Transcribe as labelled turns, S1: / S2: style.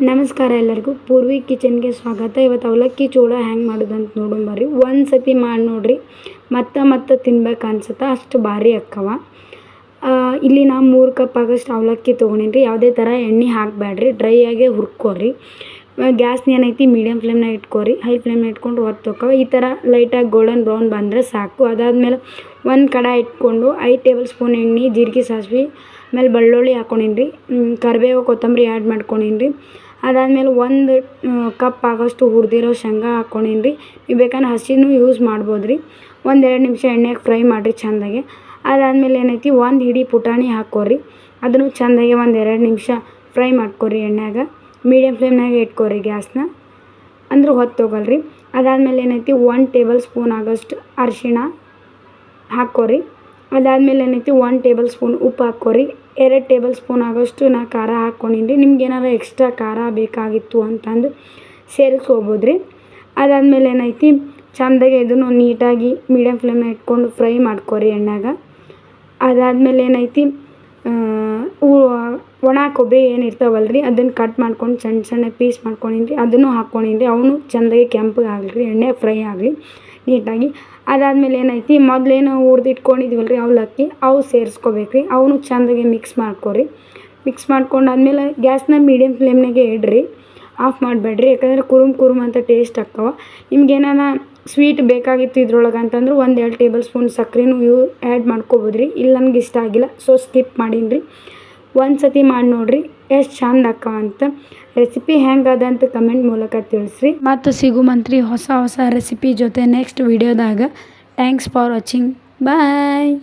S1: ನಮಸ್ಕಾರ ಎಲ್ಲರಿಗೂ ಪೂರ್ವಿ ಕಿಚನ್ಗೆ ಸ್ವಾಗತ. ಇವತ್ತು ಅವಲಕ್ಕಿ ಚೂಡ ಹೆಂಗೆ ಮಾಡೋದು ಅಂತ ನೋಡೋಣ ಬರ್ರಿ. ಒಂದು ಸತಿ ಮಾಡಿ ನೋಡ್ರಿ, ಮತ್ತೆ ತಿನ್ಬೇಕು ಅನ್ಸುತ್ತೆ, ಅಷ್ಟು ಭಾರಿ ಅಕ್ಕವ. ಇಲ್ಲಿ ನಾ 3 ಕಪ್ ಆಗೋಷ್ಟು ಅವಲಕ್ಕಿ ತೊಗೊಂಡಿನಿ. ಯಾವುದೇ ಥರ ಎಣ್ಣೆ ಹಾಕಬೇಡ್ರಿ, ಡ್ರೈ ಆಗೇ ಹುರ್ಕೋರಿ. ಗ್ಯಾಸ್ನ ಏನೈತಿ ಮೀಡಿಯಮ್ ಫ್ಲೇಮ್ನಾಗ ಇಟ್ಕೋರಿ. ಹೈ ಫ್ಲೇಮ್ನಾಗ ಇಟ್ಕೊಂಡು ಹೊತ್ತೋಕವ. ಈ ಥರ ಲೈಟಾಗಿ ಗೋಲ್ಡನ್ ಬ್ರೌನ್ ಬಂದರೆ ಸಾಕು. ಅದಾದಮೇಲೆ ಒಂದು ಕಡಾಯಿ ಇಟ್ಕೊಂಡು 5 ಟೇಬಲ್ ಸ್ಪೂನ್ ಎಣ್ಣೆ, ಜೀರಿಗೆ, ಸಾಸಿವೆ, ಆಮೇಲೆ ಬೆಳ್ಳುಳ್ಳಿ ಹಾಕ್ಕೊಂಡಿನಿ. ಕರಿಬೇವು, ಕೊತ್ತಂಬರಿ ಆ್ಯಡ್ ಮಾಡ್ಕೊಂಡಿನಿ. ಅದಾದಮೇಲೆ 1 ಕಪ್ ಆಗೋಷ್ಟು ಹುರಿದಿರೋ ಶೇಂಗಾ ಹಾಕ್ಕೊಂಡಿನಿ. ನೀವು ಬೇಕಾದ್ರೆ ಹಸಿನೂ ಯೂಸ್ ಮಾಡ್ಬೋದು ರೀ. 1-2 ನಿಮಿಷ ಎಣ್ಣೆಗೆ ಫ್ರೈ ಮಾಡಿರಿ ಚೆಂದಾಗೆ. ಅದಾದಮೇಲೆ ಏನೈತಿ 1 ಹಿಡಿ ಪುಟಾಣಿ ಹಾಕ್ಕೋರಿ. ಅದನ್ನು ಚೆಂದಾಗೆ 1-2 ನಿಮಿಷ ಫ್ರೈ ಮಾಡ್ಕೊರಿ ಎಣ್ಣೆಗೆ. ಮೀಡಿಯಮ್ ಫ್ಲೇಮ್ನಾಗೆ ಇಟ್ಕೋರಿ ಗ್ಯಾಸ್ನ, ಅಂದ್ರೆ ಹೊತ್ತೋಗಲ್ರಿ. ಅದಾದಮೇಲೆ ಏನೈತಿ 1 ಟೇಬಲ್ ಸ್ಪೂನ್ ಆಗೋಷ್ಟು ಅರಿಶಿಣ ಹಾಕ್ಕೋರಿ. ಅದಾದಮೇಲೆ ಏನೈತಿ 1 ಟೇಬಲ್ ಸ್ಪೂನ್ ಉಪ್ಪು ಹಾಕ್ಕೋರಿ. 2 ಟೇಬಲ್ ಸ್ಪೂನ್ ಆಗೋಷ್ಟು ನಾ ಖಾರ ಹಾಕ್ಕೊಂಡಿನಿ. ನಿಮ್ಗೆ ಏನಾರು ಎಕ್ಸ್ಟ್ರಾ ಖಾರ ಬೇಕಾಗಿತ್ತು ಅಂತಂದು ಸೇರಿಸ್ಕೋಬೋದು ರೀ. ಅದಾದಮೇಲೆ ಏನೈತಿ ಚೆಂದಾಗೆ ಇದನ್ನು ನೀಟಾಗಿ ಮೀಡಿಯಮ್ ಫ್ಲೇಮ್ನಾಗ ಇಟ್ಕೊಂಡು ಫ್ರೈ ಮಾಡ್ಕೊರಿ ಎಣ್ಣೆಗೆ. ಅದಾದಮೇಲೆ ಏನೈತಿ ಒಣ ಕೊಬ್ಬರಿ ಏನಿರ್ತಾವಲ್ಲ ರೀ, ಅದನ್ನು ಕಟ್ ಮಾಡ್ಕೊಂಡು ಸಣ್ಣ ಪೀಸ್ ಮಾಡ್ಕೊಂಡಿನಿ. ಅದನ್ನು ಹಾಕ್ಕೊಂಡಿನಿ. ಅವನು ಚೆಂದಾಗಿ ಕೆಂಪಗೆ ಆಗಲಿ, ಎಣ್ಣೆ ಫ್ರೈ ಆಗಲಿ ನೀಟಾಗಿ. ಅದಾದಮೇಲೆ ಏನೈತಿ ಮೊದಲೇನು ಹುರಿದಿಟ್ಕೊಂಡಿದ್ವಲ್ಲ ರೀ ಅವಲಕ್ಕಿ, ಅವು ಸೇರಿಸ್ಕೋಬೇಕು ರೀ. ಅವನು ಚೆಂದಾಗಿ ಮಿಕ್ಸ್ ಮಾಡ್ಕೊರಿ. ಮಿಕ್ಸ್ ಮಾಡ್ಕೊಂಡಾದ್ಮೇಲೆ ಗ್ಯಾಸ್ನ ಮೀಡಿಯಮ್ ಫ್ಲೇಮ್ನಾಗೆ ಇಡ್ರಿ, ಆಫ್ ಮಾಡಬೇಡ್ರಿ. ಯಾಕಂದ್ರೆ ಕುರುಮ್ ಅಂತ ಟೇಸ್ಟ್ ಆಕ್ಕವ. ನಿಮ್ಗೆ ಏನಾರ ಸ್ವೀಟ್ ಬೇಕಾಗಿತ್ತು ಇದ್ರೊಳಗೆ ಅಂತಂದ್ರೆ 1-2 ಟೇಬಲ್ ಸ್ಪೂನ್ ಸಕ್ಕರೆನೂ ಆ್ಯಡ್ ಮಾಡ್ಕೋಬೋದು ರೀ. ಇಲ್ಲಿ ನನಗೆ ಇಷ್ಟ ಆಗಿಲ್ಲ, ಸೊ ಸ್ಕಿಪ್ ಮಾಡೀನಿ ರೀ. ಒಂದು ಸತಿ ಮಾಡಿ ನೋಡಿರಿ, ಎಷ್ಟು ಚಂದ ಆಕ್ಕವಂತ. ರೆಸಿಪಿ ಹೆಂಗದ ಅಂತ ಕಮೆಂಟ್ ಮೂಲಕ ತಿಳಿಸ್ರಿ. ಮತ್ತು ಸಿಗುಮಂತ್ರಿ ಹೊಸ ರೆಸಿಪಿ ಜೊತೆ ನೆಕ್ಸ್ಟ್ ವಿಡಿಯೋದಾಗ. Thanks for watching. ಬಾಯ್.